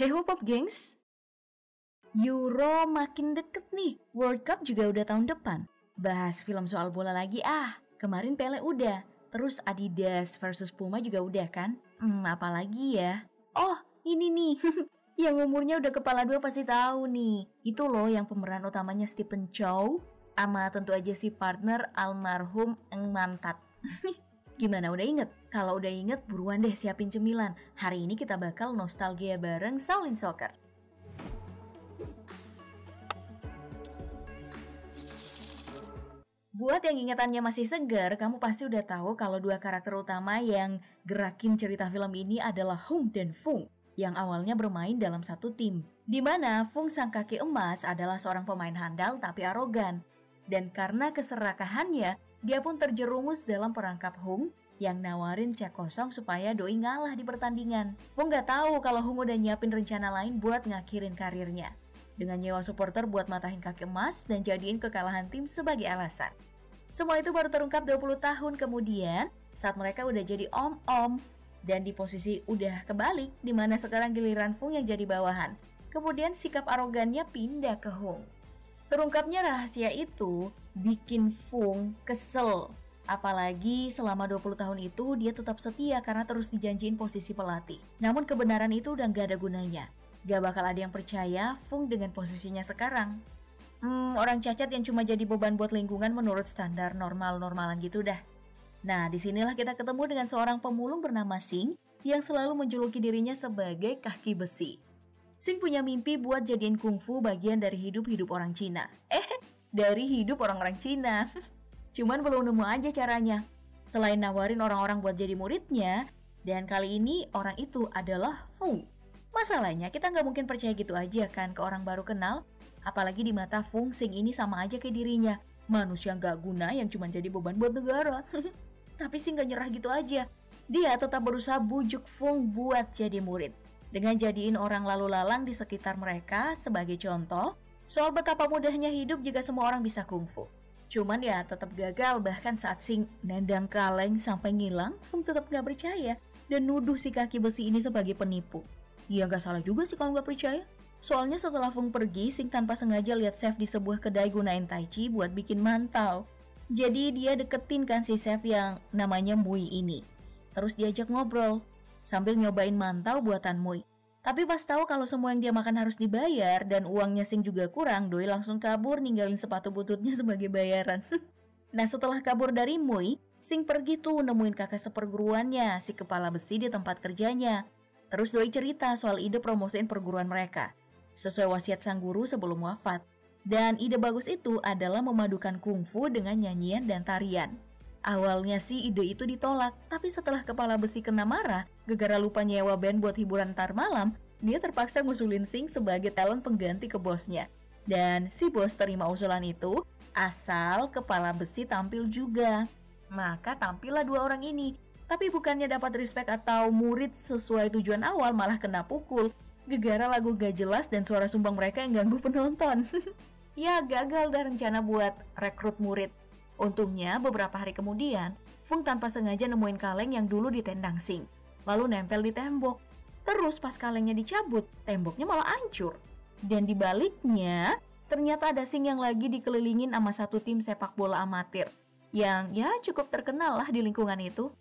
Hey Pop gengs, Euro makin deket nih, World Cup juga udah tahun depan. Bahas film soal bola lagi kemarin Pele udah, terus Adidas versus Puma juga udah kan? Apalagi ya? Oh, ini nih, yang umurnya udah kepala 2 pasti tahu nih. Itu loh yang pemeran utamanya Stephen Chow, sama tentu aja si partner almarhum Eng Mantat. Gimana, udah inget? Kalau udah inget, buruan deh siapin cemilan. Hari ini kita bakal nostalgia bareng Shaolin Soccer. Buat yang ingatannya masih segar, kamu pasti udah tahu kalau dua karakter utama yang gerakin cerita film ini adalah Hung dan Fung, yang awalnya bermain dalam satu tim. Di mana Fung sang kaki emas adalah seorang pemain handal tapi arogan. Dan karena keserakahannya, dia pun terjerumus dalam perangkap Hung yang nawarin cek kosong supaya doi ngalah di pertandingan. Fung gak tahu kalau Hung udah nyiapin rencana lain buat ngakhirin karirnya, dengan nyewa supporter buat matahin kaki emas dan jadiin kekalahan tim sebagai alasan. Semua itu baru terungkap 20 tahun kemudian saat mereka udah jadi om-om dan di posisi udah kebalik, di mana sekarang giliran Fung yang jadi bawahan. Kemudian sikap arogannya pindah ke Hung. Terungkapnya rahasia itu bikin Fung kesel. Apalagi selama 20 tahun itu dia tetap setia karena terus dijanjiin posisi pelatih. Namun kebenaran itu udah gak ada gunanya. Gak bakal ada yang percaya Fung dengan posisinya sekarang. Orang cacat yang cuma jadi beban buat lingkungan menurut standar normal-normalan gitu dah. Nah, disinilah kita ketemu dengan seorang pemulung bernama Sing yang selalu menjuluki dirinya sebagai kaki besi. Sing punya mimpi buat jadiin kungfu bagian dari hidup-hidup orang Cina. Dari hidup orang-orang Cina. Cuman belum nemu aja caranya. Selain nawarin orang-orang buat jadi muridnya, dan kali ini orang itu adalah Fung. Masalahnya kita nggak mungkin percaya gitu aja kan ke orang baru kenal. Apalagi di mata Fung, Sing ini sama aja kayak dirinya. Manusia nggak guna yang cuma jadi beban buat negara. Tapi Sing nggak nyerah gitu aja. Dia tetap berusaha bujuk Fung buat jadi murid. Dengan jadiin orang lalu lalang di sekitar mereka sebagai contoh soal betapa mudahnya hidup jika semua orang bisa kungfu. Cuman ya tetap gagal, bahkan saat Sing nendang kaleng sampai ngilang, Fung tetap gak percaya dan nuduh si kaki besi ini sebagai penipu. Ya gak salah juga sih kalau gak percaya. Soalnya setelah Fung pergi, Sing tanpa sengaja lihat chef di sebuah kedai gunain tai chi buat bikin mantau. Jadi dia deketin kan si chef yang namanya Mui ini. Terus diajak ngobrol sambil nyobain mantau buatan Mui. Tapi pas tahu kalau semua yang dia makan harus dibayar dan uangnya Sing juga kurang, doi langsung kabur ninggalin sepatu bututnya sebagai bayaran. Nah, setelah kabur dari Mui, Sing pergi tuh nemuin kakak seperguruannya, si kepala besi di tempat kerjanya. Terus doi cerita soal ide promosiin perguruan mereka, sesuai wasiat sang guru sebelum wafat. Dan ide bagus itu adalah memadukan kungfu dengan nyanyian dan tarian. Awalnya sih ide itu ditolak, tapi setelah kepala besi kena marah, gara-gara lupa nyewa band buat hiburan ntar malam, dia terpaksa ngusulin Sing sebagai talent pengganti ke bosnya. Dan si bos terima usulan itu, asal kepala besi tampil juga. Maka tampillah dua orang ini. Tapi bukannya dapat respect atau murid sesuai tujuan awal, malah kena pukul. Gara-gara lagu gak jelas dan suara sumbang mereka yang ganggu penonton. Ya gagal dah rencana buat rekrut murid. Untungnya beberapa hari kemudian, Fung tanpa sengaja nemuin kaleng yang dulu ditendang Sing, lalu nempel di tembok. Terus pas kalengnya dicabut, temboknya malah hancur. Dan di baliknya, ternyata ada Sing yang lagi dikelilingin sama satu tim sepak bola amatir, yang ya cukup terkenal lah di lingkungan itu.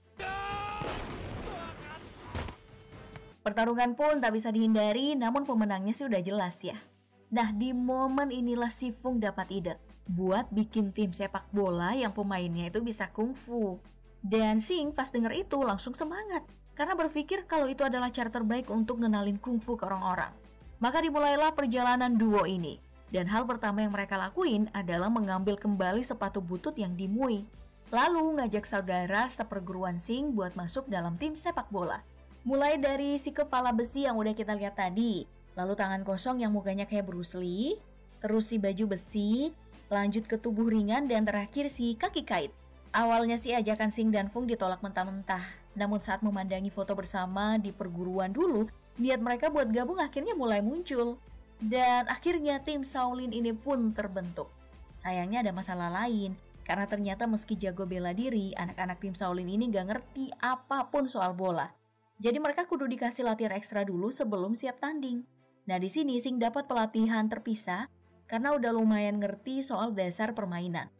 Pertarungan pun tak bisa dihindari, namun pemenangnya sih udah jelas ya. Nah, di momen inilah si Fung dapat ide buat bikin tim sepak bola yang pemainnya itu bisa kungfu. Dan Sing pas denger itu langsung semangat, karena berpikir kalau itu adalah cara terbaik untuk ngenalin kungfu ke orang-orang. Maka dimulailah perjalanan duo ini. Dan hal pertama yang mereka lakuin adalah mengambil kembali sepatu butut yang dimui. Lalu ngajak saudara seperguruan Sing buat masuk dalam tim sepak bola. Mulai dari si kepala besi yang udah kita lihat tadi, lalu tangan kosong yang mukanya kayak Bruce Lee, terus si baju besi, lanjut ke tubuh ringan, dan terakhir si kaki kait. Awalnya sih ajakan Sing dan Fung ditolak mentah-mentah, namun saat memandangi foto bersama di perguruan dulu, niat mereka buat gabung akhirnya mulai muncul. Dan akhirnya tim Shaolin ini pun terbentuk. Sayangnya ada masalah lain, karena ternyata meski jago bela diri, anak-anak tim Shaolin ini gak ngerti apapun soal bola. Jadi mereka kudu dikasih latihan ekstra dulu sebelum siap tanding. Nah di sini Sing dapat pelatihan terpisah karena udah lumayan ngerti soal dasar permainan.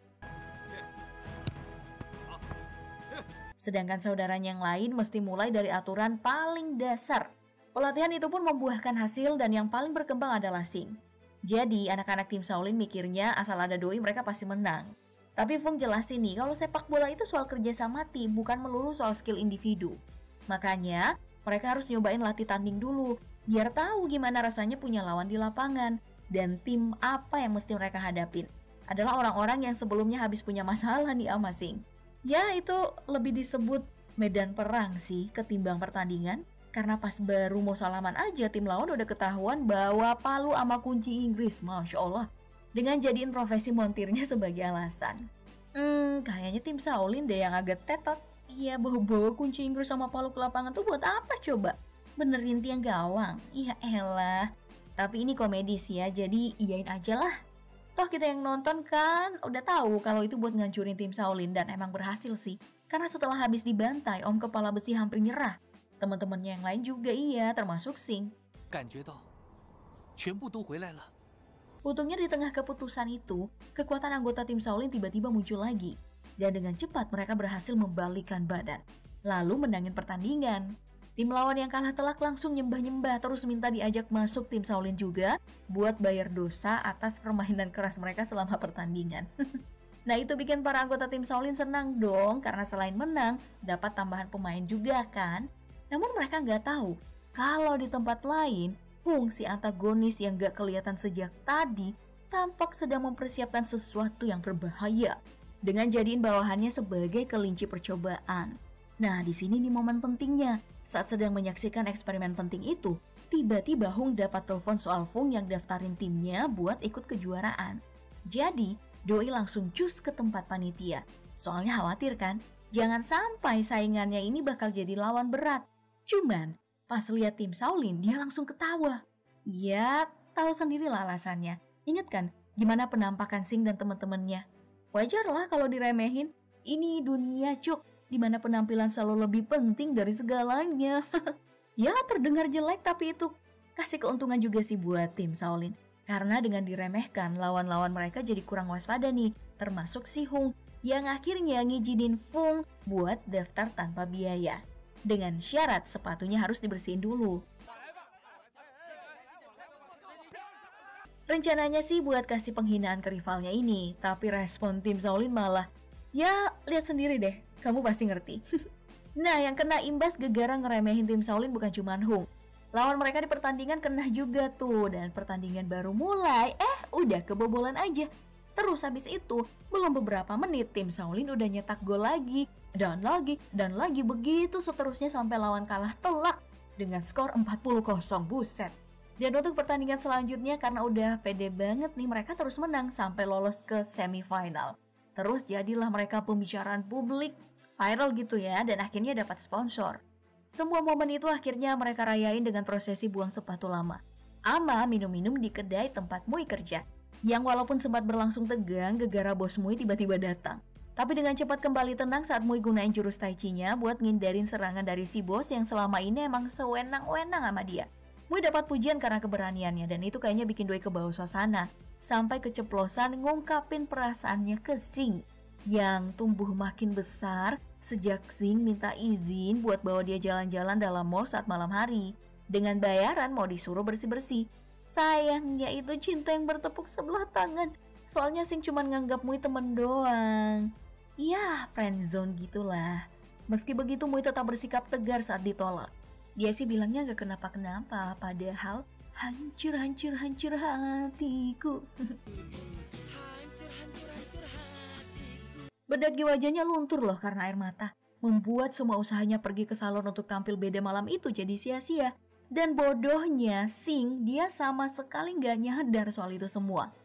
Sedangkan saudaranya yang lain mesti mulai dari aturan paling dasar. Pelatihan itu pun membuahkan hasil dan yang paling berkembang adalah Sing. Jadi anak-anak tim Shaolin mikirnya asal ada doi mereka pasti menang. Tapi Fung jelasin nih kalau sepak bola itu soal kerja sama tim, bukan melulu soal skill individu. Makanya mereka harus nyobain latih tanding dulu, biar tahu gimana rasanya punya lawan di lapangan. Dan tim apa yang mesti mereka hadapin. Adalah orang-orang yang sebelumnya habis punya masalah nih sama Sing. Ya itu lebih disebut medan perang sih ketimbang pertandingan. Karena pas baru mau salaman aja tim lawan udah ketahuan bawa palu sama kunci Inggris. Masya Allah. Dengan jadiin profesi montirnya sebagai alasan. Kayaknya tim Shaolin deh yang agak tetot. Iya, bawa kunci Inggris sama palu ke lapangan tuh buat apa coba? Benerin tiang gawang? Iya elah. Tapi ini komedi sih ya, jadi iyain aja lah. Toh kita yang nonton kan udah tahu kalau itu buat ngancurin tim Shaolin dan emang berhasil sih. Karena setelah habis dibantai, Om Kepala Besi hampir nyerah. Teman-temannya yang lain juga iya, termasuk Sing. Untungnya di tengah keputusan itu, kekuatan anggota tim Shaolin tiba-tiba muncul lagi. Dan dengan cepat mereka berhasil membalikkan badan. Lalu menangin pertandingan. Tim lawan yang kalah telak langsung nyembah-nyembah terus minta diajak masuk tim Shaolin juga buat bayar dosa atas permainan keras mereka selama pertandingan. Nah itu bikin para anggota tim Shaolin senang dong karena selain menang dapat tambahan pemain juga kan. Namun mereka nggak tahu kalau di tempat lain Fung si antagonis yang gak kelihatan sejak tadi tampak sedang mempersiapkan sesuatu yang berbahaya dengan jadiin bawahannya sebagai kelinci percobaan. Nah di sini nih momen pentingnya. Saat sedang menyaksikan eksperimen penting itu, tiba-tiba Hung dapat telepon soal Fung yang daftarin timnya buat ikut kejuaraan. Jadi, doi langsung cus ke tempat panitia. Soalnya khawatir kan, jangan sampai saingannya ini bakal jadi lawan berat. Cuman, pas lihat tim Shaolin, dia langsung ketawa. Iya, tahu sendirilah alasannya. Ingat kan, gimana penampakan Sing dan teman-temannya? Wajar lah kalau diremehin. Ini dunia cuk. Di mana penampilan selalu lebih penting dari segalanya. Ya terdengar jelek tapi itu kasih keuntungan juga sih buat tim Shaolin. Karena dengan diremehkan lawan-lawan mereka jadi kurang waspada nih. Termasuk si Hung yang akhirnya ngizinin Fung buat daftar tanpa biaya. Dengan syarat sepatunya harus dibersihin dulu. Rencananya sih buat kasih penghinaan ke rivalnya ini. Tapi respon tim Shaolin malah, ya lihat sendiri deh. Kamu pasti ngerti. Nah, yang kena imbas gegara ngeremehin tim Shaolin bukan cuma Hung. Lawan mereka di pertandingan kena juga tuh. Dan pertandingan baru mulai, udah kebobolan aja. Terus habis itu, belum beberapa menit tim Shaolin udah nyetak gol lagi. Dan lagi, begitu seterusnya sampai lawan kalah telak. Dengan skor 40-0, buset. Dan untuk pertandingan selanjutnya karena udah pede banget nih mereka terus menang sampai lolos ke semifinal. Terus jadilah mereka pembicaraan publik, viral gitu ya, dan akhirnya dapat sponsor. Semua momen itu akhirnya mereka rayain dengan prosesi buang sepatu lama. Ama minum-minum di kedai tempat Mui kerja. Yang walaupun sempat berlangsung tegang, gegara bos Mui tiba-tiba datang. Tapi dengan cepat kembali tenang saat Mui gunain jurus tai chi-nya buat ngindarin serangan dari si bos yang selama ini emang sewenang-wenang sama dia. Mui dapat pujian karena keberaniannya dan itu kayaknya bikin Doi kebawa suasana. Sampai keceplosan ngungkapin perasaannya ke Sing yang tumbuh makin besar sejak Sing minta izin buat bawa dia jalan-jalan dalam mall saat malam hari. Dengan bayaran mau disuruh bersih-bersih. Sayangnya itu cinta yang bertepuk sebelah tangan. Soalnya Sing cuma nganggap Mui temen doang. Ya, friendzone gitulah. Meski begitu Mui tetap bersikap tegar saat ditolak. Dia sih bilangnya gak kenapa-kenapa, padahal hancur hatiku. Bedak di wajahnya luntur loh karena air mata. Membuat semua usahanya pergi ke salon untuk tampil beda malam itu jadi sia-sia. Dan bodohnya Sing dia sama sekali gak nyadar soal itu semua.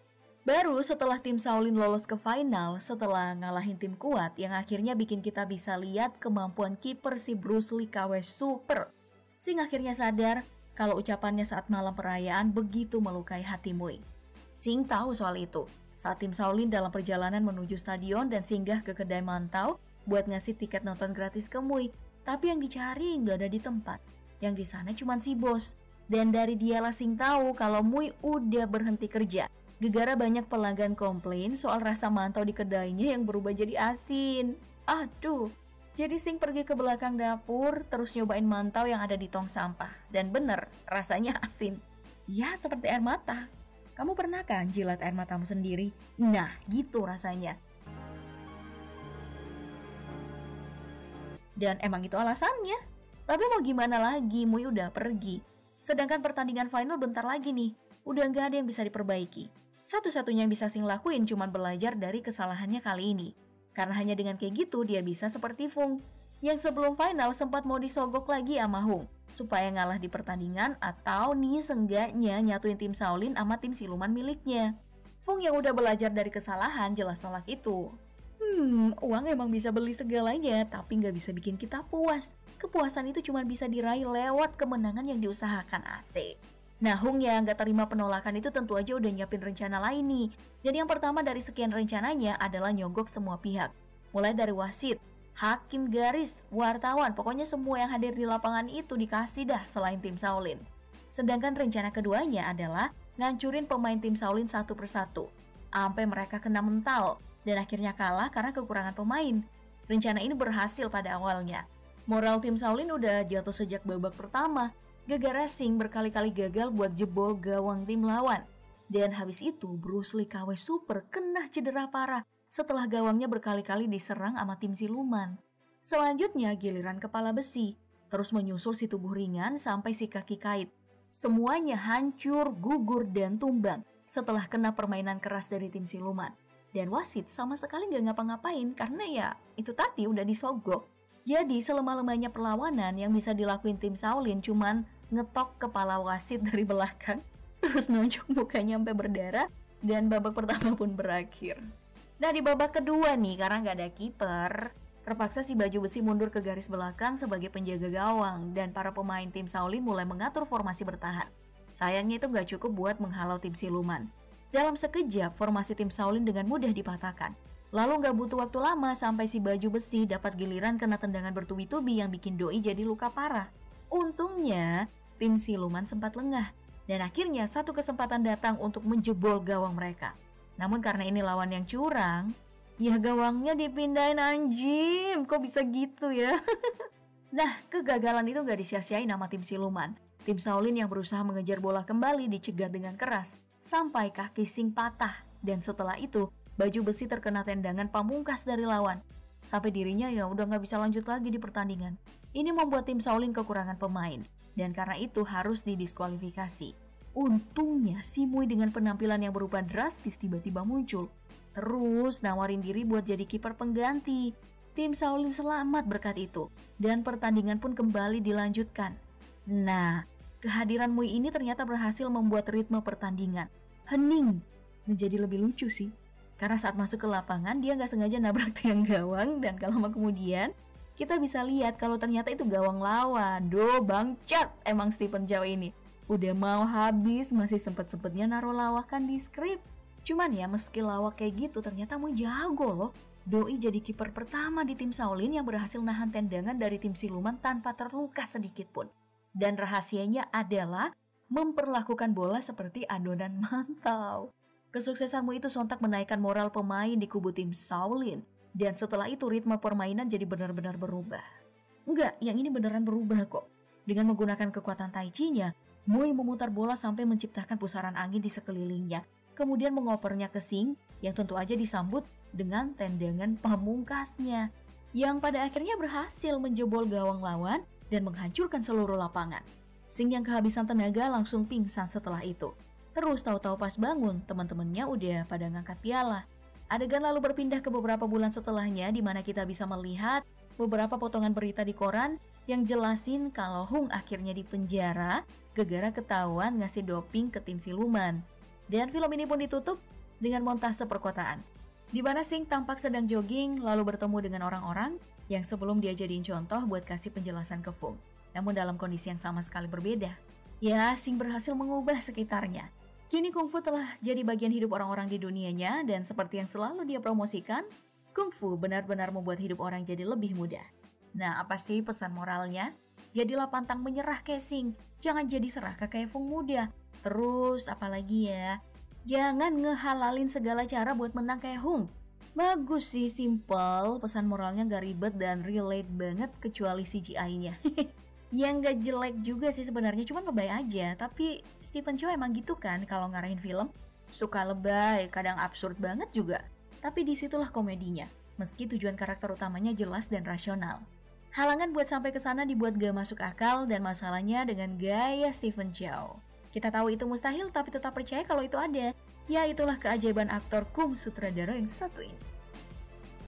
Baru setelah tim Shaolin lolos ke final setelah ngalahin tim kuat yang akhirnya bikin kita bisa lihat kemampuan kiper si Bruce Lee KW Super. Sing akhirnya sadar kalau ucapannya saat malam perayaan begitu melukai hati Mui. Sing tahu soal itu. Saat tim Shaolin dalam perjalanan menuju stadion dan singgah ke kedai mantau buat ngasih tiket nonton gratis ke Mui. Tapi yang dicari nggak ada di tempat. Yang di sana cuma si bos. Dan dari dialah Sing tahu kalau Mui udah berhenti kerja. Gegara banyak pelanggan komplain soal rasa mantau di kedainya yang berubah jadi asin. Aduh, jadi Sing pergi ke belakang dapur terus nyobain mantau yang ada di tong sampah. Dan bener, rasanya asin. Ya, seperti air mata. Kamu pernah kan jilat air matamu sendiri? Nah, gitu rasanya. Dan emang itu alasannya. Tapi mau gimana lagi, Mui udah pergi. Sedangkan pertandingan final bentar lagi nih. Udah gak ada yang bisa diperbaiki. Satu-satunya yang bisa Sing lakuin cuma belajar dari kesalahannya kali ini. Karena hanya dengan kayak gitu dia bisa seperti Fung, yang sebelum final sempat mau disogok lagi sama Hung, supaya ngalah di pertandingan atau nih seenggaknya nyatuin tim Shaolin sama tim siluman miliknya. Fung yang udah belajar dari kesalahan jelas nolak itu. Uang emang bisa beli segalanya, tapi nggak bisa bikin kita puas. Kepuasan itu cuma bisa diraih lewat kemenangan yang diusahakan asik. Nah, Hung yang gak terima penolakan itu tentu aja udah nyiapin rencana lain nih. Jadi yang pertama dari sekian rencananya adalah nyogok semua pihak. Mulai dari wasit, hakim garis, wartawan, pokoknya semua yang hadir di lapangan itu dikasih dah selain tim Shaolin. Sedangkan rencana keduanya adalah ngancurin pemain tim Shaolin satu persatu. Sampai mereka kena mental dan akhirnya kalah karena kekurangan pemain. Rencana ini berhasil pada awalnya. Moral tim Shaolin udah jatuh sejak babak pertama. Gara-gara Sing berkali-kali gagal buat jebol gawang tim lawan. Dan habis itu Bruce Lee KW Super kena cedera parah setelah gawangnya berkali-kali diserang sama tim siluman. Selanjutnya giliran kepala besi, terus menyusul si tubuh ringan sampai si kaki kait. Semuanya hancur, gugur, dan tumbang setelah kena permainan keras dari tim siluman. Dan wasit sama sekali gak ngapa-ngapain karena ya itu tadi udah disogok. Jadi selemah-lemahnya perlawanan yang bisa dilakuin tim Shaolin cuman ngetok kepala wasit dari belakang, terus nonjok mukanya sampai berdarah, dan babak pertama pun berakhir. Nah di babak kedua nih, karena nggak ada kiper, terpaksa si baju besi mundur ke garis belakang sebagai penjaga gawang, dan para pemain tim Shaolin mulai mengatur formasi bertahan. Sayangnya itu nggak cukup buat menghalau tim siluman. Dalam sekejap, formasi tim Shaolin dengan mudah dipatahkan. Lalu nggak butuh waktu lama sampai si baju besi dapat giliran kena tendangan bertubi-tubi yang bikin Doi jadi luka parah. Untungnya, tim siluman sempat lengah. Dan akhirnya satu kesempatan datang untuk menjebol gawang mereka. Namun karena ini lawan yang curang, ya gawangnya dipindahin anjing. Kok bisa gitu ya? Nah, kegagalan itu nggak disia-siain sama tim siluman. Tim Shaolin yang berusaha mengejar bola kembali dicegat dengan keras. Sampai kaki Sing patah. Dan setelah itu, baju besi terkena tendangan pamungkas dari lawan. Sampai dirinya ya udah gak bisa lanjut lagi di pertandingan. Ini membuat tim Shaolin kekurangan pemain. Dan karena itu harus didiskualifikasi. Untungnya si Mui dengan penampilan yang berubah drastis tiba-tiba muncul. Terus nawarin diri buat jadi kiper pengganti. Tim Shaolin selamat berkat itu. Dan pertandingan pun kembali dilanjutkan. Nah, kehadiran Mui ini ternyata berhasil membuat ritme pertandingan hening menjadi lebih lucu sih. Karena saat masuk ke lapangan dia nggak sengaja nabrak tiang gawang dan gak lama kemudian kita bisa lihat kalau ternyata itu gawang lawan. Duh bangcat emang Stephen Chow ini. Udah mau habis masih sempet-sempetnya naruh lawakan di skrip. Cuman ya meski lawak kayak gitu ternyata Mui jago loh. Doi jadi kiper pertama di tim Shaolin yang berhasil nahan tendangan dari tim siluman tanpa terluka sedikit pun. Dan rahasianya adalah memperlakukan bola seperti adonan mantau. Kesuksesanmu itu sontak menaikkan moral pemain di kubu tim Shaolin. Dan setelah itu ritme permainan jadi benar-benar berubah. Enggak, yang ini beneran berubah kok. Dengan menggunakan kekuatan Tai Chi-nya, Mui memutar bola sampai menciptakan pusaran angin di sekelilingnya. Kemudian mengopernya ke Sing yang tentu aja disambut dengan tendangan pamungkasnya. Yang pada akhirnya berhasil menjebol gawang lawan dan menghancurkan seluruh lapangan. Sing yang kehabisan tenaga langsung pingsan setelah itu. Terus tahu-tahu pas bangun, teman-temannya udah pada ngangkat piala. Adegan lalu berpindah ke beberapa bulan setelahnya di mana kita bisa melihat beberapa potongan berita di koran yang jelasin kalau Hung akhirnya dipenjara gara-gara ketahuan ngasih doping ke tim siluman. Dan film ini pun ditutup dengan montase perkotaan. Di mana Sing tampak sedang jogging lalu bertemu dengan orang-orang yang sebelum dia jadiin contoh buat kasih penjelasan ke Fung. Namun dalam kondisi yang sama sekali berbeda. Ya, Sing berhasil mengubah sekitarnya. Kini Kung Fu telah jadi bagian hidup orang-orang di dunianya dan seperti yang selalu dia promosikan, Kung Fu benar-benar membuat hidup orang jadi lebih mudah. Nah, apa sih pesan moralnya? Jadilah pantang menyerah Casing, jangan jadi serakah kayak Fung muda. Terus apalagi ya? Jangan ngehalalin segala cara buat menang kayak Hung. Bagus sih, simple, pesan moralnya gak ribet dan relate banget kecuali CGI-nya. Yang gak jelek juga sih sebenarnya, cuma lebay aja. Tapi Stephen Chow emang gitu kan kalau ngarahin film. Suka lebay, kadang absurd banget juga. Tapi disitulah komedinya, meski tujuan karakter utamanya jelas dan rasional. Halangan buat sampai ke sana dibuat gak masuk akal dan masalahnya dengan gaya Stephen Chow. Kita tahu itu mustahil tapi tetap percaya kalau itu ada. Ya itulah keajaiban aktor kum sutradara yang satu ini.